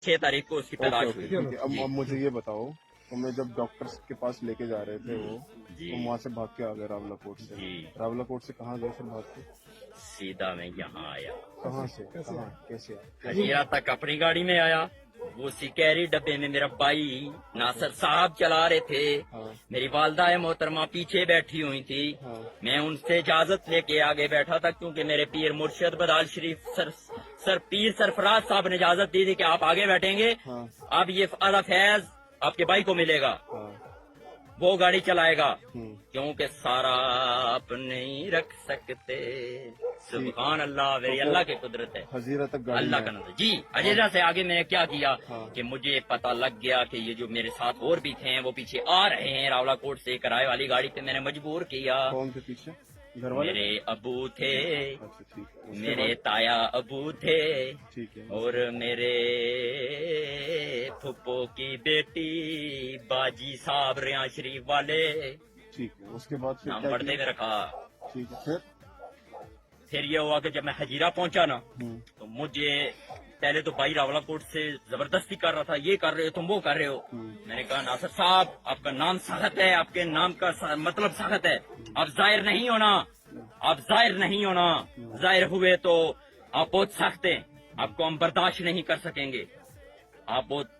6 तारीख को उसकी तलाश हुई। ठीक है। अब मुझे ये बताओ, तो मैं जब डॉक्टर के पास लेके जा रहे थे वो, जी तो वहाँ से भाग के आ गए रावलाकोट से। जी, रावलाकोट से कहाँ गए फिर भाग के? सीधा मैं यहाँ आया, कहाँ से कहाँ कैसे आए? हजीरा तक अपनी गाड़ी में आया। वो सिकैरी डब्बे में मेरा भाई नासर साहब चला रहे थे। हाँ मेरी वालदा मोहतरमा पीछे बैठी हुई थी। हाँ मैं उनसे इजाजत लेके आगे बैठा था, क्योंकि मेरे पीर मुर्शिद बदाल शरीफ सर पीर सरफराज साहब ने इजाजत दी थी कि आप आगे बैठेंगे। हाँ अब ये आला फैज आपके भाई को मिलेगा, हाँ। वो गाड़ी चलाएगा, हम्म। क्योंकि सारा आप नहीं रख सकते। सुभान अल्लाह, मेरी अल्लाह की कुदरत है, हजीरा तक गाड़ी अल्लाह में का नजर। जी, अजीजा से आगे मैंने क्या किया हाँ। कि मुझे पता लग गया कि ये जो मेरे साथ और भी थे वो पीछे आ रहे हैं रावलाकोट से किराए वाली गाड़ी पे। मैंने मजबूर किया। कौन थे पीछे? घर वाले? मेरे अबू थे, अच्छा ठीक है। उसके मेरे बाद? ताया अबू थे, ठीक है। और मेरे फुप्पो की बेटी बाजी साहब रिया शरीफ वाले, ठीक है। उसके बाद फिर नाम क्या पढ़ते किया? हुए रखा। ठीक है। फिर ये हुआ कि जब मैं हजीरा पहुंचा ना, हम्म। तो मुझे पहले तो भाई रावलाकोट से जबरदस्ती कर रहा था, ये कर रहे हो तुम, वो कर रहे हो। मैंने कहा नासर साहब, आपका नाम सख्त है, आपके नाम का मतलब सख्त है, आप जाहिर नहीं होना, आप जाहिर नहीं होना। जाहिर हुए तो आप बहुत सख्त हैं, आपको हम बर्दाश्त नहीं कर सकेंगे, आप बहुत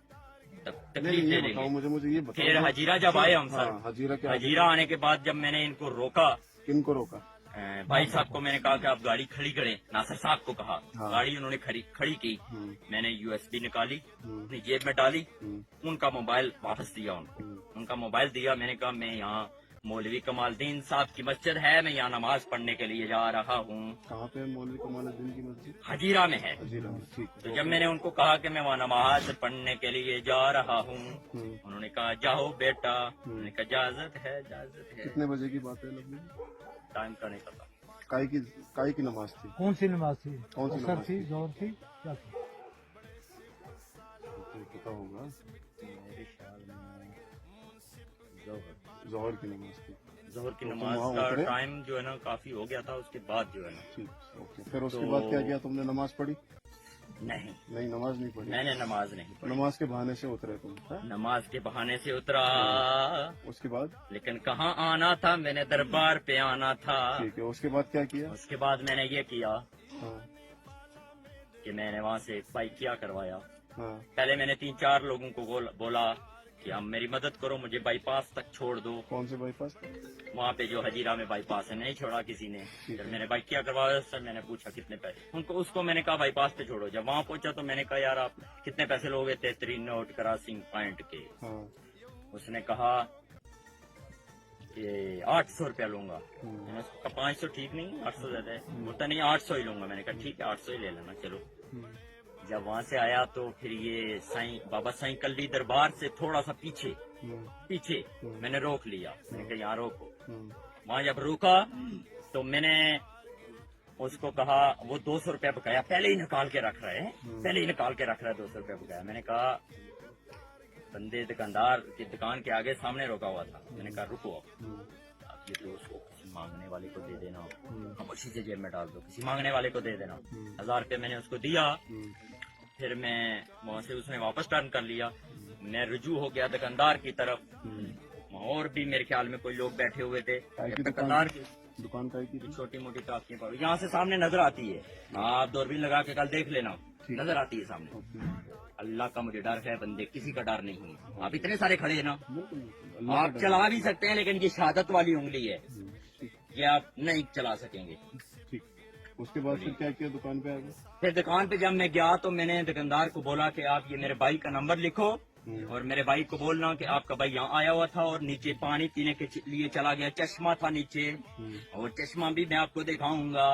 तकलीफ नहीं, दे ये बताओ देंगे। मुझे ये बताओ। फिर हजीरा जब आए हम सर, हाँ, हजीरा क्या? हजीरा आने के बाद जब मैंने इनको रोका, किनको रोका? भाई साहब को मैंने कहा कि आप गाड़ी खड़ी करें, नासर साहब को कहा। हाँ। गाड़ी उन्होंने खड़ी की। मैंने यूएसबी निकाली, अपनी जेब में डाली, हम्म। उनका मोबाइल वापस दिया उनको। उनका मोबाइल दिया, मैंने कहा मैं यहाँ मौलवी कमालदीन साहब की मस्जिद है, मैं यहाँ नमाज पढ़ने के लिए जा रहा हूँ। कहाँ पे है मौलवी कमालुद्दीन की मस्जिद? हजीरा में है। हजीरा में। ठीक तो है। जब मैंने उनको कहा कि मैं वहाँ नमाज पढ़ने के लिए जा रहा हूँ, उन्होंने कहा जाओ बेटा। मैंने कहा इजाजत है, इजाजत है। कितने बजे की बात है लगभग? टाइम का नहीं पता। काय की नमाज थी? कौन सी नमाज थी? कौन सी असर नमाज थी, थी? जोहर थी, क्या थी? तो पता होगा। मेरे ख्याल में जोहर की नमाज थी। जोहर की तो नमाज वहाँ का उतरे? टाइम जो है ना काफी हो गया था, उसके बाद जो है ना। ठीक। ओके। फिर उसके तो- बाद क्या किया तुमने? नमाज पढ़ी? नहीं, नहीं, नमाज नहीं पढ़ी। मैंने नमाज नहीं पढ़ी। नमाज के बहाने से उतरे तुम? हाँ? नमाज के बहाने से उतरा, उसके बाद? लेकिन कहाँ आना था, मैंने दरबार पे आना था। ठीक है। उसके बाद क्या किया? उसके बाद मैंने ये किया हाँ कि मैंने वहाँ से बाइक किया करवाया। हाँ। पहले मैंने 3-4 लोगों को बोला कि हम मेरी मदद करो, मुझे बाईपास तक छोड़ दो। कौन से बाईपास? वहाँ पे जो हजीरा में बाईपास है, नहीं छोड़ा किसी ने। जब मैंने बाइक किया करवाया, सर मैंने पूछा कितने पैसे, उसको मैंने कहा बाईपास पे छोड़ो। जब वहाँ पहुंचा तो मैंने कहा यार आप कितने पैसे लोगे? 33 नोट क्रॉसिंग पॉइंट के। हाँ। उसने कहा कि 800 रुपया लूंगा। मैंने उसको कहा 500 ठीक नहीं, 800 ज्यादा है। बोलता नहीं 800 ही लूंगा। मैंने कहा ठीक है 800 ही ले लेना, चलो। जब वहाँ से आया तो फिर ये बाबा साईं कल्ली दरबार से थोड़ा सा पीछे मैंने रोक लिया। मैंने कहा यहाँ रोको। वहाँ जब रुका तो मैंने उसको कहा, वो 200 रुपया बकाया पहले ही निकाल के रख रहे हैं, 200 रुपया बकाया। मैंने कहा बंदे दुकानदार की दुकान के आगे सामने रोका हुआ था। मैंने कहा रुको, आप ये 200 किसी मांगने वाले को दे देना, हम उसी से जेब में डाल दो, किसी मांगने वाले को दे देना। 1000 रुपये मैंने उसको दिया। फिर मैं वहाँ से, उसने वापस टर्न कर लिया। मैं रुजू हो गया दुकानदार की तरफ। वहाँ और भी मेरे ख्याल में कोई लोग बैठे हुए थे। दुकानदार की दुकान का की छोटी मोटी टाकियाँ पर यहाँ से सामने नजर आती है, आप दूरबीन लगा के कल देख लेना, नजर आती है सामने। अल्लाह का मुझे डर है, बंदे किसी का डर नहीं है। आप इतने सारे खड़े हैं ना, आप चला भी सकते हैं, लेकिन ये शहादत वाली उंगली है, ये आप नहीं चला सकेंगे। ठीक। उसके बाद फिर क्या किया? दुकान पे आ गए? फिर दुकान पे जब मैं गया तो मैंने दुकानदार को बोला कि आप ये मेरे भाई का नंबर लिखो, और मेरे भाई को बोलना कि आपका भाई यहाँ आया हुआ था और नीचे पानी पीने के लिए चला गया, चश्मा था नीचे, और चश्मा भी मैं आपको दिखाऊंगा।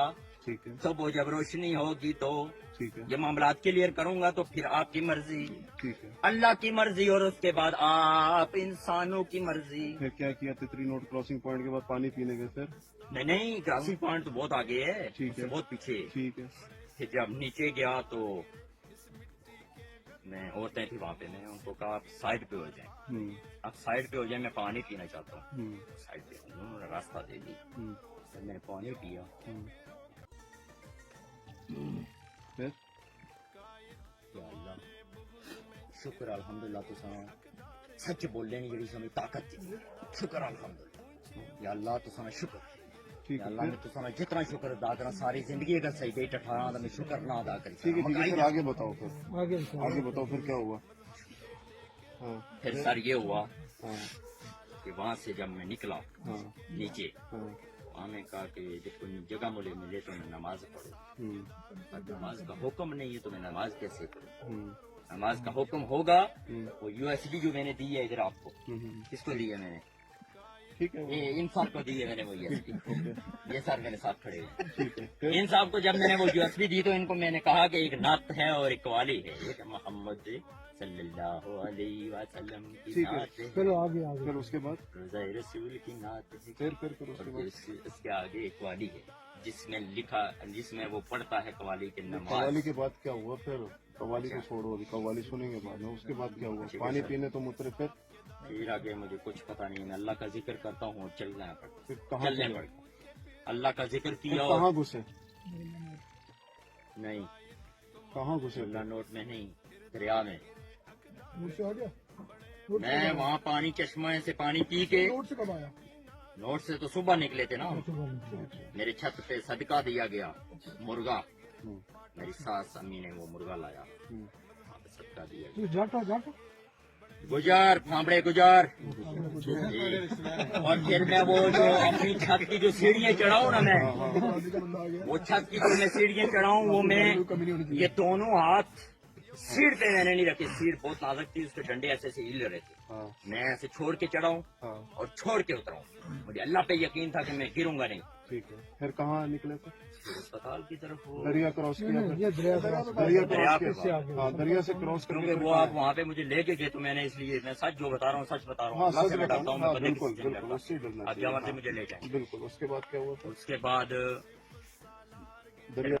ठीक है। तो वो जब रोशनी होगी तो ठीक है। ये मामला क्लियर करूंगा, तो फिर आपकी मर्जी, ठीक है। अल्लाह की मर्जी, और उसके बाद आप इंसानों की मर्जी। फिर क्या किया? 33 नोट क्रॉसिंग पॉइंट के बाद पानी पीने गए? फिर नहीं, क्रॉसिंग पॉइंट तो बहुत आगे है, ठीक उससे है। बहुत पीछे। ठीक है। फिर जब नीचे गया तो मैं, औरतें थी वहाँ पे, मैंने उनको कहा आप साइड पे हो जाएं, आप साइड पे हो जाएं, मैं पानी पीना चाहता हूँ। साइड पे उन्होंने रास्ता दे दी। फिर मैंने पानी पिया। फिर या अल्लाह, شکر الحمدللہ تو سچ بولنے کی جڑی سمجھ طاقت تھی شکر الحمدللہ یا اللہ تو شکر ٹھیک یا ہے اللہ نے تو جتنا شکر ادا کرنا ساری زندگی اگر صحیح گئی 18 تو میں شکر نہ ادا کری ٹھیک ہے پھر آگے بتاؤ آگے بتاؤ پھر کیا ہوا ہاں پھر سر یہ ہوا ہاں کہ وہاں سے جب میں نکلا ہاں نیچے ہاں وہاں نے کہا کہ جب کوئی جگہ مجھے ملے تو میں نماز پڑھوں ہوں، اور نماز کا حکم نہیں ہے تو میں نماز کیسے پڑھوں ہوں، نماز کا حکم ہوگا ہوں، وہ یو ایس ڈی جو میں نے دی ہے ادھر آپ کو ہوں، کس کو دی ہے میں نے ٹھیک ہے یہ ان صاحب کو دی ہے میں نے وہ یو ایس ڈی اوکے یہ سر میرے ساتھ کھڑے ہیں ٹھیک ہے پھر ان صاحب کو جب میں نے وہ یو ایس بی دی تو ان کو میں نے کہا کہ ایک نعت ہے اور ایک قوالی ہے ایک محمد صلی اللہ علیہ وسلم کی ٹھیک ہے نعت ہے پھر اس کے بعد روزہ رسول کی نعت ہے پھر اس اور کے بعد اس کے آگے ایک قوالی ہے جس میں لکھا جس میں وہ پڑھتا ہے قوالی کے نماز قوالی کے بعد کیا ہوا پھر قوالی کو چھوڑو ابھی قوالی سنیں گے بعد میں اس کے بعد کیا ہوا پانی پینے تو مترے پھر آگے مجھے کچھ پتا نہیں میں اللہ کا ذکر کرتا ہوں اور چلنا پڑتا پھر کہاں چلنے چلے؟ پڑتا اللہ کا ذکر پھر کیا کہاں اور گھسے نہیں کہاں گھسے اللہ نوٹ میں نہیں دریا میں میں وہاں پانی چشمہ سے پانی پی کے نوٹ سے تو صبح نکلے تھے نا میرے چھت پہ صدقہ دیا گیا مرغا ہوں، میری ساس امی نے وہ مرغا لایا ہوں، وہاں پہ صدقہ دیا گیا گجار پھامڑے گجار اور پھر میں وہ جو اپنی چھت کی جو سیڑھیاں چڑھاؤں نا میں وہ چھت کی جو میں سیڑھیاں چڑھاؤں وہ میں یہ دونوں ہاتھ سیڑھ پہ میں نے نہیں رکھے سیڑھ بہت نازک تھی اس کے ڈنڈے ایسے سے ہل رہے تھے ہاں میں ایسے چھوڑ کے چڑھاؤں ہاں اور چھوڑ کے اتراؤں مجھے اللہ پہ یقین تھا کہ میں گروں گا نہیں ٹھیک ہے پھر کہاں نکلے تھے پھر اسپتال کی طرف وہ دریا کراس کیا دریا کراس کیا ہاں دریا سے کراس کر کیونکہ وہ آپ وہاں پہ مجھے لے کے گئے تو میں نے اس لیے میں سچ جو بتا رہا ہوں سچ بتا رہا ہوں ہاں اللہ سچ سے میں بتاؤ ڈرتا ہوں ہاں میں بدے بالکل کسی سے نہیں بالکل اس سے ڈرنا ڈرتا اب جب چاہیے سے مجھے لے جائیں بالکل اس کے بعد کیا ہوا پھر اس کے بعد دریا